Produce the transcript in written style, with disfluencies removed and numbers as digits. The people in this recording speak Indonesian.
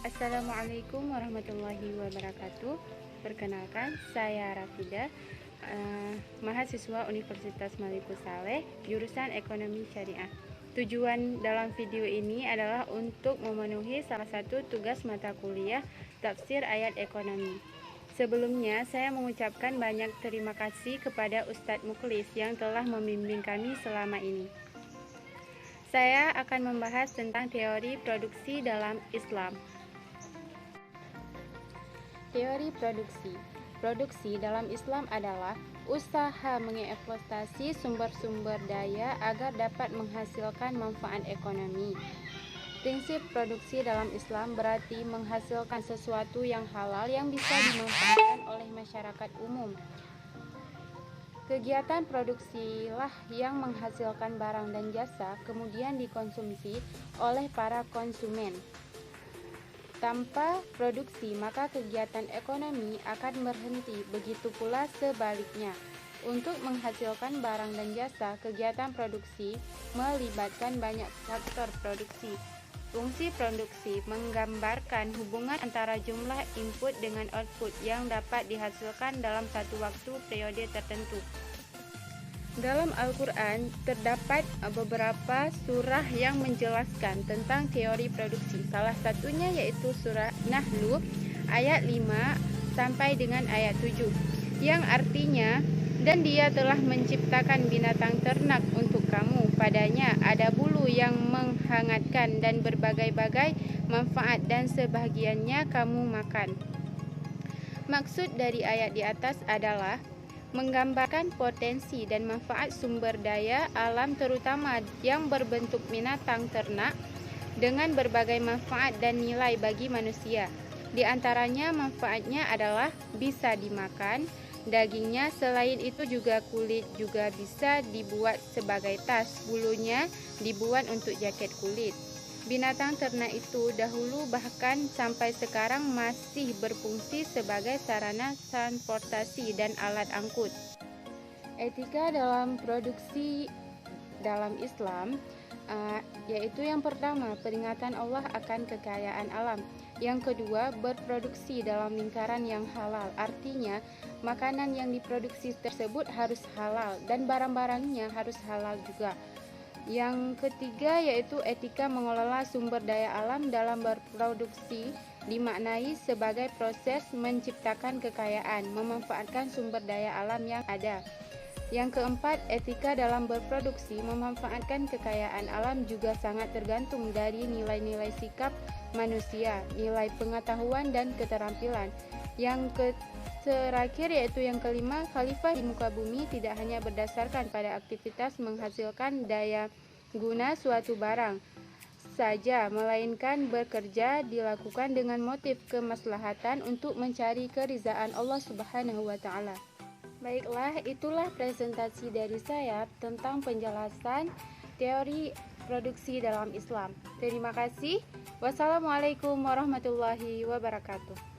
Assalamualaikum warahmatullahi wabarakatuh. Perkenalkan, saya Rafida, mahasiswa Universitas Maliku Saleh, jurusan Ekonomi Syariah. Tujuan dalam video ini adalah untuk memenuhi salah satu tugas mata kuliah tafsir ayat ekonomi. Sebelumnya, saya mengucapkan banyak terima kasih kepada Ustadz Mukhlis yang telah membimbing kami selama ini. Saya akan membahas tentang teori produksi dalam Islam. Teori produksi. Produksi dalam Islam adalah usaha mengeksploitasi sumber-sumber daya agar dapat menghasilkan manfaat ekonomi. Prinsip produksi dalam Islam berarti menghasilkan sesuatu yang halal yang bisa dimanfaatkan oleh masyarakat umum. Kegiatan produksilah yang menghasilkan barang dan jasa kemudian dikonsumsi oleh para konsumen. Tanpa produksi, maka kegiatan ekonomi akan berhenti, begitu pula sebaliknya. Untuk menghasilkan barang dan jasa, kegiatan produksi melibatkan banyak faktor produksi. Fungsi produksi menggambarkan hubungan antara jumlah input dengan output yang dapat dihasilkan dalam satu waktu periode tertentu. Dalam Al-Quran terdapat beberapa surah yang menjelaskan tentang teori produksi. Salah satunya yaitu surah Nahl ayat 5 sampai dengan ayat 7 yang artinya, dan dia telah menciptakan binatang ternak untuk kamu. Padanya ada bulu yang menghangatkan dan berbagai-bagai manfaat dan sebahagiannya kamu makan. Maksud dari ayat di atas adalah menggambarkan potensi dan manfaat sumber daya alam terutama yang berbentuk binatang ternak dengan berbagai manfaat dan nilai bagi manusia. Di antaranya manfaatnya adalah bisa dimakan dagingnya, selain itu juga kulit juga bisa dibuat sebagai tas, bulunya dibuat untuk jaket kulit. Binatang ternak itu dahulu bahkan sampai sekarang masih berfungsi sebagai sarana transportasi dan alat angkut. Etika dalam produksi dalam Islam yaitu yang pertama, peringatan Allah akan kekayaan alam. Yang kedua, berproduksi dalam lingkaran yang halal. Artinya, makanan yang diproduksi tersebut harus halal dan barang-barangnya harus halal juga. Yang ketiga yaitu etika mengelola sumber daya alam dalam berproduksi, dimaknai sebagai proses menciptakan kekayaan, memanfaatkan sumber daya alam yang ada. Yang keempat, etika dalam berproduksi, memanfaatkan kekayaan alam juga sangat tergantung dari nilai-nilai sikap manusia, nilai pengetahuan dan keterampilan. Yang terakhir yaitu yang kelima, khalifah di muka bumi tidak hanya berdasarkan pada aktivitas menghasilkan daya guna suatu barang saja, melainkan bekerja dilakukan dengan motif kemaslahatan untuk mencari keridhaan Allah Subhanahu wa taala. Baiklah, itulah presentasi dari saya tentang penjelasan teori produksi dalam Islam. Terima kasih. Wassalamualaikum warahmatullahi wabarakatuh.